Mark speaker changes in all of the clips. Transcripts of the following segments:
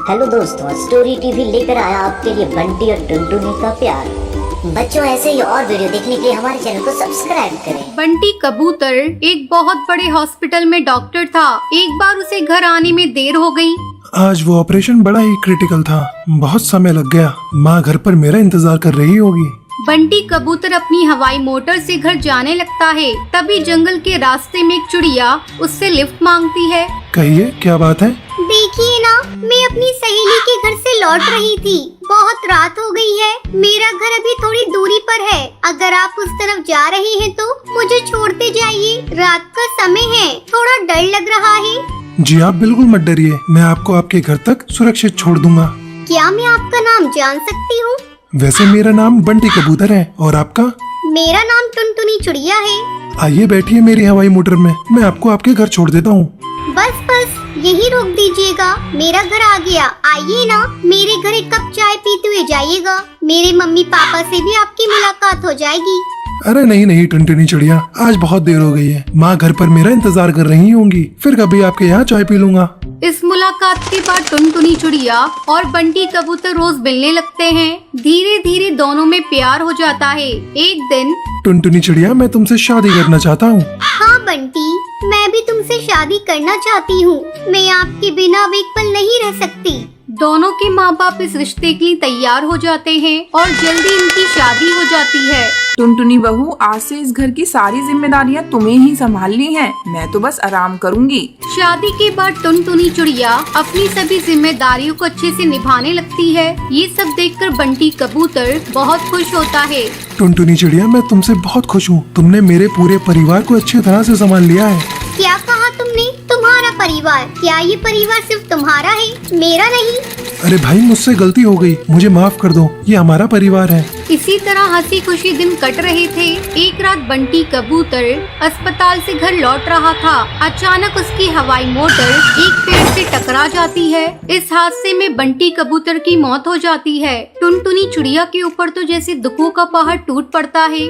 Speaker 1: Hello दोस्तों, story TV लेकर आया आपके लिए बंटी और टुनटुनी का प्यार। बच्चों, ऐसे ही और वीडियो देखने के लिए हमारे चैनल को सब्सक्राइब करें।
Speaker 2: बंटी कबूतर एक बहुत बड़े हॉस्पिटल में डॉक्टर था। एक बार उसे घर आने में देर हो गई।
Speaker 3: आज वो ऑपरेशन बड़ा ही क्रिटिकल था, बहुत समय लग गया। माँ घर पर मेरा इंतजार कर रही होगी।
Speaker 2: बंटी कबूतर अपनी हवाई मोटर से घर जाने लगता है। तभी जंगल के रास्ते में एक चिड़िया उससे लिफ्ट मांगती है।
Speaker 3: कहिए, क्या बात है?
Speaker 4: देखिए ना, मैं अपनी सहेली के घर से लौट रही थी। बहुत रात हो गई है। मेरा घर अभी थोड़ी दूरी पर है। अगर आप उस तरफ जा रहे हैं तो मुझे छोड़ते जाइए। रात का समय है, थोड़ा डर लग रहा है।
Speaker 3: जी आप बिल्कुल मत डरिए, मैं आपको आपके घर तक सुरक्षित छोड़ दूंगा।
Speaker 4: क्या मैं आपका नाम जान सकती हूँ?
Speaker 3: वैसे मेरा नाम बंटी कबूतर है, और आपका?
Speaker 4: मेरा नाम टुनटुनी चिड़िया है।
Speaker 3: आइए बैठिए मेरी हवाई मोटर में, मैं आपको आपके घर छोड़ देता हूँ।
Speaker 4: बस बस यही रोक दीजिएगा, मेरा घर आ गया। आइए ना, मेरे घर एक कप चाय पीते हुए जाइएगा। मेरे मम्मी पापा से भी आपकी मुलाकात हो जाएगी।
Speaker 3: अरे नहीं नहीं टुनटुनी चिड़िया, आज बहुत देर हो गई है। माँ घर पर मेरा इंतजार कर रही होंगी, फिर कभी आपके यहाँ चाय पी लूंगा।
Speaker 2: इस मुलाकात के बाद टुनटुनी चिड़िया और बंटी कबूतर रोज मिलने लगते हैं। धीरे धीरे दोनों में प्यार हो जाता है। एक दिन
Speaker 3: टुनटुनी चिड़िया, मैं तुमसे शादी करना चाहता हूँ।
Speaker 4: हाँ बंटी, मैं भी तुमसे शादी करना चाहती हूँ। मैं आपके बिना अब एक पल नहीं रह सकती।
Speaker 2: दोनों के माँ बाप इस रिश्ते के लिए तैयार हो जाते हैं और जल्दी इनकी शादी हो जाती है।
Speaker 5: टुनटुनी बहू, आज से इस घर की सारी जिम्मेदारियां तुम्हें ही संभालनी है। मैं तो बस आराम करूंगी।
Speaker 2: शादी के बाद टुनटुनी चिड़िया अपनी सभी जिम्मेदारियों को अच्छे से निभाने लगती है। ये सब देखकर बंटी कबूतर बहुत खुश होता है।
Speaker 3: टुनटुनी चिड़िया, मैं तुमसे बहुत खुश हूँ। तुमने मेरे पूरे परिवार को अच्छी तरह से संभाल लिया है।
Speaker 4: क्या कहा तुमने? तुम्हारा परिवार? क्या ये परिवार सिर्फ तुम्हारा है, मेरा नहीं?
Speaker 3: अरे भाई, मुझसे गलती हो गई, मुझे माफ कर दो। ये हमारा परिवार है।
Speaker 2: इसी तरह हंसी खुशी दिन कट रहे थे। एक रात बंटी कबूतर अस्पताल से घर लौट रहा था। अचानक उसकी हवाई मोटर एक पेड़ से टकरा जाती है। इस हादसे में बंटी कबूतर की मौत हो जाती है। टुनटुनी चिड़िया के ऊपर तो जैसे दुखों का पहाड़ टूट पड़ता है।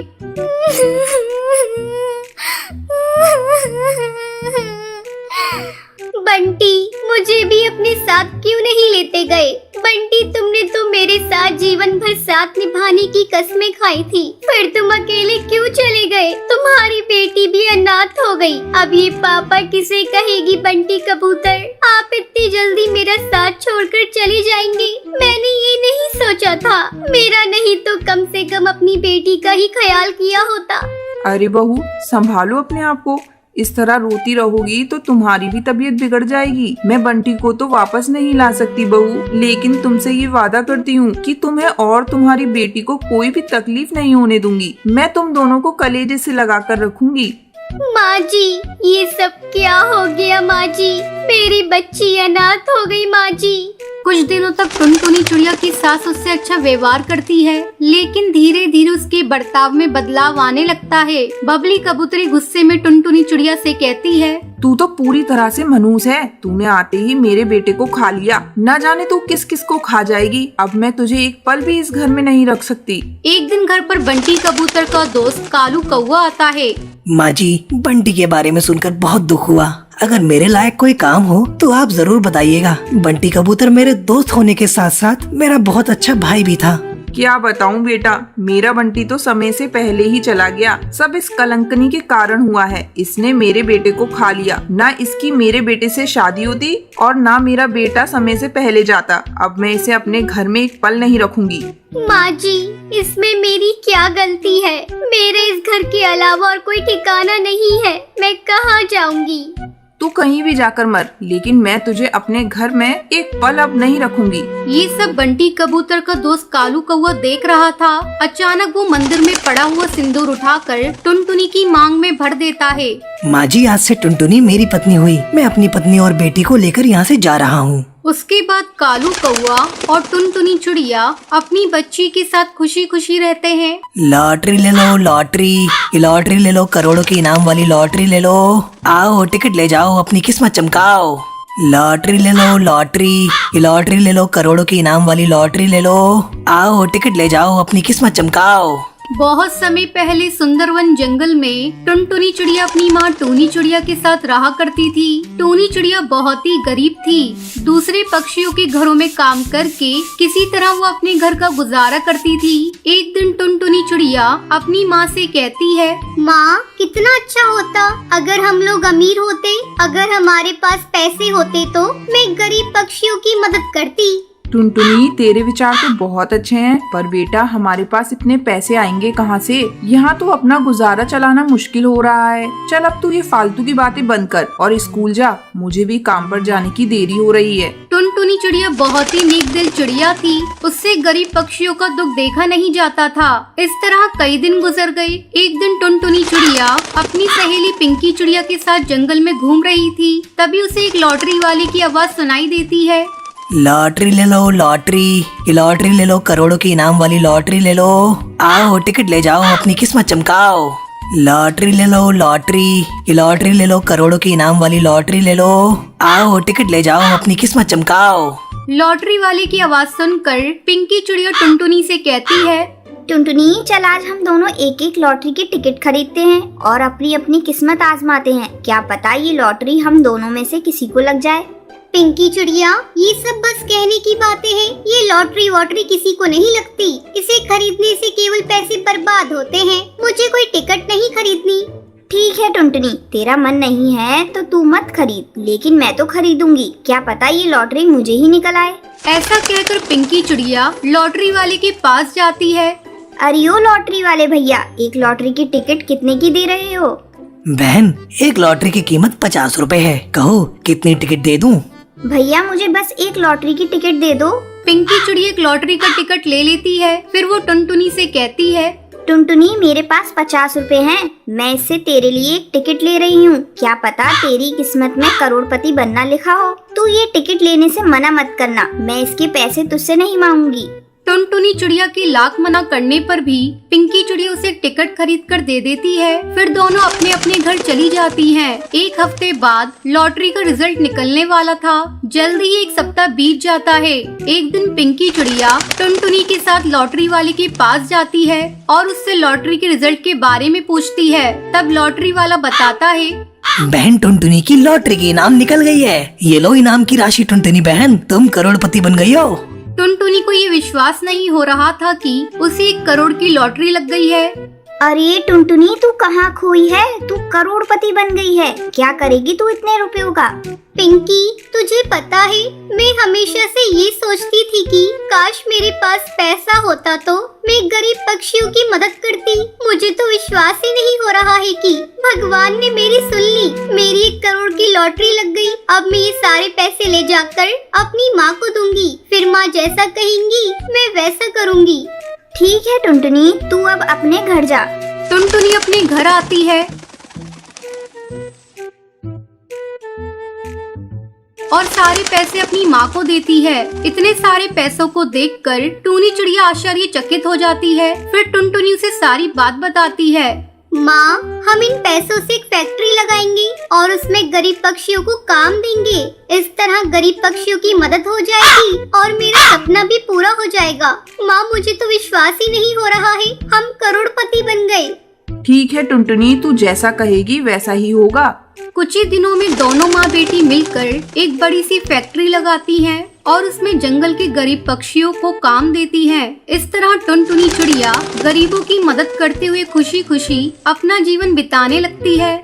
Speaker 4: बंटी, मुझे भी अपने साथ क्यों नहीं लेते गए? बंटी, तुमने तो मेरे साथ जीवन भर साथ निभाने की कस्में खाई थी, फिर तुम अकेले क्यों चले गए? तुम्हारी बेटी भी अनाथ हो गई। अब ये पापा किसे कहेगी? बंटी कबूतर, आप इतनी जल्दी मेरा साथ छोड़कर चले जाएंगे? मैंने ये नहीं सोचा था। मेरा नहीं तो कम से कम अपनी बेटी का ही ख्याल किया होता।
Speaker 5: अरे बहू, संभालो अपने आप को। इस तरह रोती रहोगी तो तुम्हारी भी तबीयत बिगड़ जाएगी। मैं बंटी को तो वापस नहीं ला सकती बहू, लेकिन तुमसे ये वादा करती हूँ कि तुम्हें और तुम्हारी बेटी को कोई भी तकलीफ नहीं होने दूंगी। मैं तुम दोनों को कलेजे से लगा कर रखूंगी।
Speaker 4: माँ जी, ये सब क्या हो गया? माँ जी, मेरी बच्ची अनाथ हो गई। माँ जी।
Speaker 2: कुछ दिनों तक टुनटुनी चिड़िया की सास उससे अच्छा व्यवहार करती है, लेकिन धीरे धीरे उसके बर्ताव में बदलाव आने लगता है। बबली कबूतरी गुस्से में टुनटुनी चिड़िया से कहती है,
Speaker 5: तू तो पूरी तरह से मनहूस है। तूने आते ही मेरे बेटे को खा लिया। न जाने तू किस किस को खा जाएगी। अब मैं तुझे एक पल भी इस घर में नहीं रख सकती।
Speaker 2: एक दिन घर पर बंटी कबूतर का दोस्त कालू कौवा आता है।
Speaker 6: माँ जी, बंटी के बारे में सुनकर बहुत दुख हुआ। अगर मेरे लायक कोई काम हो तो आप जरूर बताइएगा। बंटी कबूतर मेरे दोस्त होने के साथ साथ मेरा बहुत अच्छा भाई भी था।
Speaker 5: क्या बताऊं बेटा, मेरा बंटी तो समय से पहले ही चला गया। सब इस कलंकनी के कारण हुआ है। इसने मेरे बेटे को खा लिया। ना इसकी मेरे बेटे से शादी होती और ना मेरा बेटा समय से पहले जाता। अब मैं इसे अपने घर में एक पल नहीं रखूंगी।
Speaker 4: माँ जी, इसमें मेरी क्या गलती है? मेरे इस घर के अलावा और कोई ठिकाना नहीं है। मैं कहाँ जाऊँगी?
Speaker 5: तू कहीं भी जाकर मर, लेकिन मैं तुझे अपने घर में एक पल अब नहीं रखूंगी।
Speaker 2: ये सब बंटी कबूतर का दोस्त कालू कौवा देख रहा था। अचानक वो मंदिर में पड़ा हुआ सिंदूर उठाकर टुनटुनी की मांग में भर देता है।
Speaker 6: माँ जी, आज से टुनटुनी मेरी पत्नी हुई। मैं अपनी पत्नी और बेटी को लेकर यहाँ से जा रहा हूँ।
Speaker 2: उसके बाद कालू कौवा और टुनटुनी चिड़िया अपनी बच्ची के साथ खुशी खुशी रहते हैं।
Speaker 6: लॉटरी ले लो, लॉटरी, ये लॉटरी ले लो, करोड़ों की इनाम वाली लॉटरी ले लो। आओ टिकट ले जाओ, अपनी किस्मत चमकाओ। लॉटरी ले लो, लॉटरी, ये लॉटरी ले लो, करोड़ों की इनाम वाली लॉटरी ले लो। आओ टिकट ले जाओ, अपनी किस्मत चमकाओ।
Speaker 2: बहुत समय पहले सुंदरवन जंगल में टुनटुनी चिड़िया अपनी माँ टूनी चिड़िया के साथ रहा करती थी। टूनी चिड़िया बहुत ही गरीब थी। दूसरे पक्षियों के घरों में काम करके किसी तरह वो अपने घर का गुजारा करती थी। एक दिन टुनटुनी चिड़िया अपनी माँ से कहती है,
Speaker 4: माँ, कितना अच्छा होता अगर हम लोग अमीर होते, अगर हमारे पास पैसे होते तो मैं गरीब पक्षियों की मदद करती।
Speaker 5: टुनटुनी, तेरे विचार तो बहुत अच्छे हैं, पर बेटा हमारे पास इतने पैसे आएंगे कहाँ से? यहाँ तो अपना गुजारा चलाना मुश्किल हो रहा है। चल अब तू ये फालतू की बातें बंद कर और स्कूल जा, मुझे भी काम पर जाने की देरी हो रही है।
Speaker 2: टुनटुनी चिड़िया बहुत ही नेक दिल चिड़िया थी। उससे गरीब पक्षियों का दुख देखा नहीं जाता था। इस तरह कई दिन गुजर गए। एक दिन टुनटुनी चिड़िया अपनी सहेली पिंकी चिड़िया के साथ जंगल में घूम रही थी। तभी उसे एक लॉटरी वाले की आवाज सुनाई देती है।
Speaker 6: लॉटरी ले लो, लॉटरी, ये लॉटरी ले लो, करोड़ों की इनाम वाली लॉटरी ले लो। आओ टिकट ले जाओ, अपनी किस्मत चमकाओ। लॉटरी ले लो, लॉटरी, ये लॉटरी ले लो, करोड़ों की इनाम वाली लॉटरी ले लो। आओ टिकट ले जाओ, अपनी किस्मत चमकाओ।
Speaker 2: लॉटरी वाले की आवाज सुनकर पिंकी चिड़िया टुनटुनी से कहती है,
Speaker 4: टुनटुनी, चल आज हम दोनों एक एक लॉटरी की टिकट खरीदते हैं और अपनी अपनी किस्मत आजमाते हैं। क्या पता ये लॉटरी हम दोनों में से किसी को लग जाए। पिंकी चिड़िया, ये सब बस कहने की बातें हैं। ये लॉटरी वॉटरी किसी को नहीं लगती। इसे खरीदने से केवल पैसे बर्बाद होते हैं। मुझे कोई टिकट नहीं खरीदनी। ठीक है टुनटुनी, तेरा मन नहीं है तो तू मत खरीद, लेकिन मैं तो खरीदूंगी। क्या पता ये लॉटरी मुझे ही निकल आए।
Speaker 2: ऐसा कहकर पिंकी चिड़िया लॉटरी वाले के पास जाती है।
Speaker 4: अरे ओ लॉटरी वाले भैया, एक लॉटरी की टिकट कितने की दे रहे हो?
Speaker 6: बहन, एक लॉटरी की कीमत 50 रुपए है। कहो कितनी टिकट दे दूं?
Speaker 4: भैया मुझे बस एक लॉटरी की टिकट दे दो।
Speaker 2: पिंकी चिड़िया एक लॉटरी का टिकट ले लेती है। फिर वो टुनटुनी से कहती है,
Speaker 4: टुनटुनी, मेरे पास 50 रुपए हैं। मैं इससे तेरे लिए एक टिकट ले रही हूँ। क्या पता तेरी किस्मत में करोड़पति बनना लिखा हो। तू ये टिकट लेने से मना मत करना। मैं इसके पैसे तुझसे नहीं मांगूंगी।
Speaker 2: टुनटुनी चिड़िया के लाख मना करने पर भी पिंकी चिड़िया उसे टिकट खरीद कर दे देती है। फिर दोनों अपने अपने घर चली जाती हैं। एक हफ्ते बाद लॉटरी का रिजल्ट निकलने वाला था। जल्दी ही एक सप्ताह बीत जाता है। एक दिन पिंकी चिड़िया टुनटुनी के साथ लॉटरी वाले के पास जाती है और उससे लॉटरी के रिजल्ट के बारे में पूछती है। तब लॉटरी वाला बताता है,
Speaker 6: बहन, टुनटुनी की लॉटरी की इनाम निकल गई है। ये लो इनाम की राशि टुनटुनी बहन, तुम करोड़पति बन गई हो।
Speaker 2: टुनटुनी को ये विश्वास नहीं हो रहा था कि उसे 1 करोड़ की लॉटरी लग गई है।
Speaker 4: अरे टुनटुनी, तू कहाँ खोई है? तू करोड़पति बन गई है। क्या करेगी तू इतने रुपयों का? पिंकी, तुझे पता है मैं हमेशा से ये सोचती थी कि काश मेरे पास पैसा होता तो मैं गरीब पक्षियों की मदद करती। मुझे तो विश्वास ही नहीं हो रहा है कि भगवान ने मेरी सुन ली। मेरी 1 करोड़ की लॉटरी लग गई। अब मैं ये सारे पैसे ले जाकर अपनी माँ को दूंगी। फिर माँ जैसा कहेंगी मैं वैसा करूँगी। ठीक है टुनटुनी, तू अब अपने घर जा।
Speaker 2: टुनटुनी अपने घर आती है और सारे पैसे अपनी माँ को देती है। इतने सारे पैसों को देखकर टूनी चिड़िया आश्चर्यचकित हो जाती है। फिर टुनटुनी उसे सारी बात बताती है।
Speaker 4: माँ, हम इन पैसों से एक फैक्ट्री लगाएंगे और उसमें गरीब पक्षियों को काम देंगे। इस तरह गरीब पक्षियों की मदद हो जाएगी और मेरा सपना भी पूरा हो जाएगा। माँ, मुझे तो विश्वास ही नहीं हो रहा है, हम करोड़पति बन गए।
Speaker 5: ठीक है टुनटुनी, तू जैसा कहेगी वैसा ही होगा।
Speaker 2: कुछ ही दिनों में दोनों माँ बेटी मिलकर एक बड़ी सी फैक्ट्री लगाती हैं और उसमें जंगल के गरीब पक्षियों को काम देती हैं। इस तरह टुनटुनी चिड़िया गरीबों की मदद करते हुए खुशी खुशी अपना जीवन बिताने लगती है।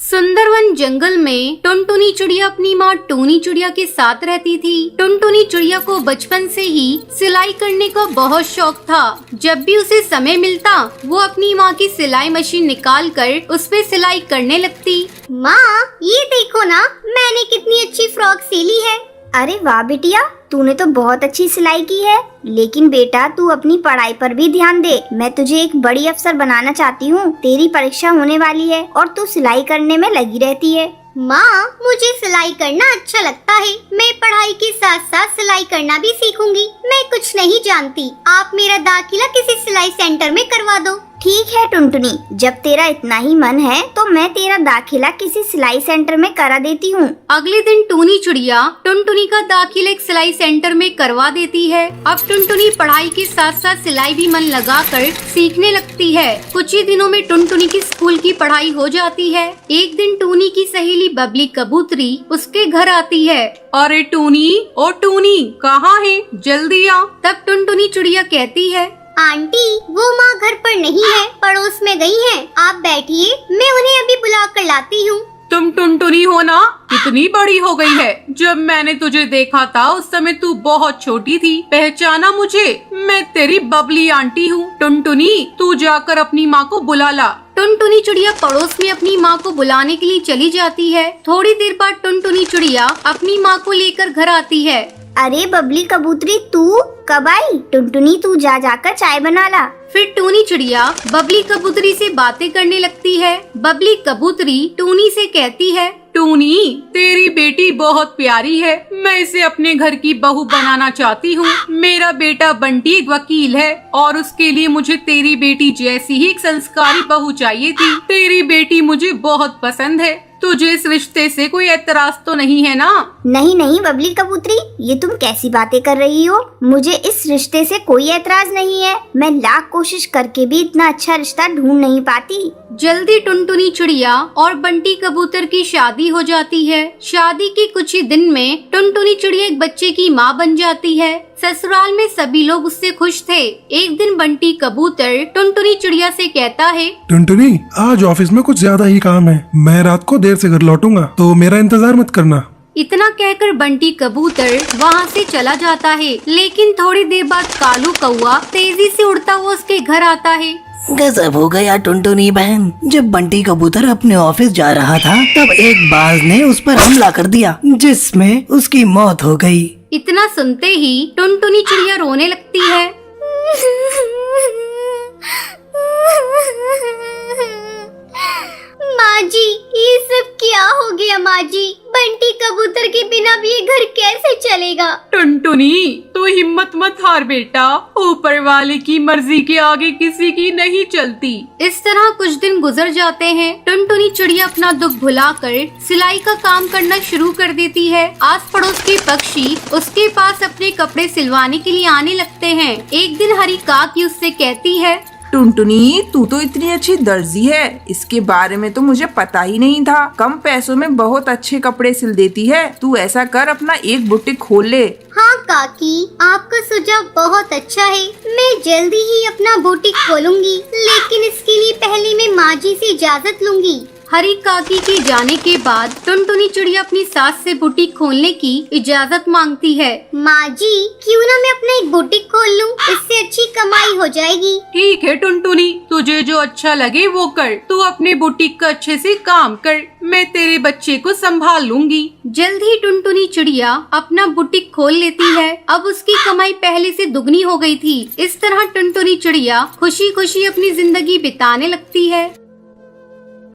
Speaker 2: सुंदरवन जंगल में टुनटुनी चिड़िया अपनी माँ टूनी चिड़िया के साथ रहती थी। टुनटुनी चिड़िया को बचपन से ही सिलाई करने का बहुत शौक था। जब भी उसे समय मिलता वो अपनी माँ की सिलाई मशीन निकाल कर उस पे सिलाई करने लगती।
Speaker 4: माँ, ये देखो ना, मैंने कितनी अच्छी फ्रॉक सिली है। अरे वाह बिटिया, तूने तो बहुत अच्छी सिलाई की है। लेकिन बेटा, तू अपनी पढ़ाई पर भी ध्यान दे। मैं तुझे एक बड़ी अफसर बनाना चाहती हूँ। तेरी परीक्षा होने वाली है और तू सिलाई करने में लगी रहती है। माँ, मुझे सिलाई करना अच्छा लगता है। मैं पढ़ाई के साथ साथ सिलाई करना भी सीखूंगी। मैं कुछ नहीं जानती। आप मेरा दाखिला किसी सिलाई सेंटर में करवा दो। ठीक है टुनटुनी, जब तेरा इतना ही मन है तो मैं तेरा दाखिला किसी सिलाई सेंटर में करा देती हूँ।
Speaker 2: अगले दिन टूनी चिड़िया टुनटुनी का दाखिला एक सिलाई सेंटर में करवा देती है। अब टुनटुनी पढ़ाई के साथ साथ सिलाई भी मन लगाकर सीखने लगती है। कुछ ही दिनों में टुनटुनी की स्कूल की पढ़ाई हो जाती है। एक दिन टूनी की सहेली बबली कबूतरी उसके घर आती है।
Speaker 5: अरे टूनी, ओ टूनी, कहाँ है? जल्दी आ।
Speaker 2: तब टुनटुनी चिड़िया कहती है,
Speaker 4: आंटी, वो माँ घर पर नहीं है, पड़ोस में गई हैं। आप बैठिए, मैं उन्हें अभी बुला कर लाती हूँ।
Speaker 5: तुम टुनटुनी हो ना? कितनी बड़ी हो गई है। जब मैंने तुझे देखा था उस समय तू बहुत छोटी थी। पहचाना मुझे? मैं तेरी बबली आंटी हूँ। टुनटुनी, तू जाकर अपनी माँ को बुला ला।
Speaker 2: टुनटुनी चिड़िया पड़ोस में अपनी माँ को बुलाने के लिए चली जाती है। थोड़ी देर बाद टुनटुनी चिड़िया अपनी माँ को लेकर घर आती है।
Speaker 4: अरे बबली कबूतरी, तू कब आई? टुनटुनी, तू जाकर चाय बना ला।
Speaker 2: फिर टूनी चिड़िया बबली कबूतरी से बातें करने लगती है। बबली कबूतरी टूनी से कहती है,
Speaker 5: टूनी, तेरी बेटी बहुत प्यारी है। मैं इसे अपने घर की बहू बनाना चाहती हूँ। मेरा बेटा बंटी एक वकील है और उसके लिए मुझे तेरी बेटी जैसी ही एक संस्कारी बहू चाहिए थी। तेरी बेटी मुझे बहुत पसंद है। तुझे इस रिश्ते से कोई एतराज तो नहीं है ना?
Speaker 4: नहीं नहीं बबली कबूतरी, ये तुम कैसी बातें कर रही हो? मुझे इस रिश्ते से कोई एतराज नहीं है। मैं लाख कोशिश करके भी इतना अच्छा रिश्ता ढूंढ नहीं पाती।
Speaker 2: जल्दी टुनटुनी चिड़िया और बंटी कबूतर की शादी हो जाती है। शादी के कुछ ही दिन में टुनटुनी चिड़िया एक बच्चे की माँ बन जाती है। ससुराल में सभी लोग उससे खुश थे। एक दिन बंटी कबूतर टुनटुनी चिड़िया से कहता है,
Speaker 3: टुनटुनी, आज ऑफिस में कुछ ज्यादा ही काम है। मैं रात को देर से घर लौटूंगा, तो मेरा इंतजार मत करना।
Speaker 2: इतना कहकर बंटी कबूतर वहाँ से चला जाता है। लेकिन थोड़ी देर बाद कालू कौआ तेजी से उड़ता हुआ उसके घर आता है।
Speaker 6: गजब हो गया टुनटुनी बहन। जब बंटी कबूतर अपने ऑफिस जा रहा था तब एक बाज ने उस पर हमला कर दिया, जिसमें उसकी मौत हो गई।
Speaker 2: इतना सुनते ही टुनटुनी चिड़िया रोने लगती है।
Speaker 4: माँ जी, ये सब क्या हो गया? माँ जी, बंटी कबूतर के बिना भी ये घर कैसे चलेगा?
Speaker 5: टुनटुनी, तू हिम्मत मत हार बेटा। ऊपर वाले की मर्जी के आगे किसी की नहीं चलती।
Speaker 2: इस तरह कुछ दिन गुजर जाते हैं। टुनटुनी चिड़िया अपना दुख भुलाकर सिलाई का काम करना शुरू कर देती है। आस पड़ोस के पक्षी उसके पास अपने कपड़े सिलवाने के लिए आने लगते हैं। एक दिन हरी काकी उससे कहती है,
Speaker 5: टुनटुनी, तू तो इतनी अच्छी दर्जी है, इसके बारे में तो मुझे पता ही नहीं था। कम पैसों में बहुत अच्छे कपड़े सिल देती है। तू ऐसा कर, अपना एक बुटीक खोल ले।
Speaker 4: हाँ काकी, आपका सुझाव बहुत अच्छा है। मैं जल्दी ही अपना बुटीक खोलूंगी, लेकिन इसके लिए पहले मैं माँ जी से इजाजत लूंगी।
Speaker 2: हरी काकी के जाने के बाद टुनटुनी चिड़िया अपनी सास से बुटीक खोलने की इजाजत मांगती है।
Speaker 4: माँ जी, क्यों ना मैं अपना एक बुटीक खोल लूं? इससे अच्छी कमाई हो जाएगी।
Speaker 5: ठीक है टुनटुनी, तुझे जो अच्छा लगे वो कर। तू अपने बुटीक का अच्छे से काम कर, मैं तेरे बच्चे को संभाल लूंगी।
Speaker 2: जल्द ही टुनटुनी चिड़िया अपना बुटीक खोल लेती है। अब उसकी कमाई पहले से दुगनी हो गई थी। इस तरह टुनटुनी चिड़िया खुशी खुशी अपनी जिंदगी बिताने लगती है।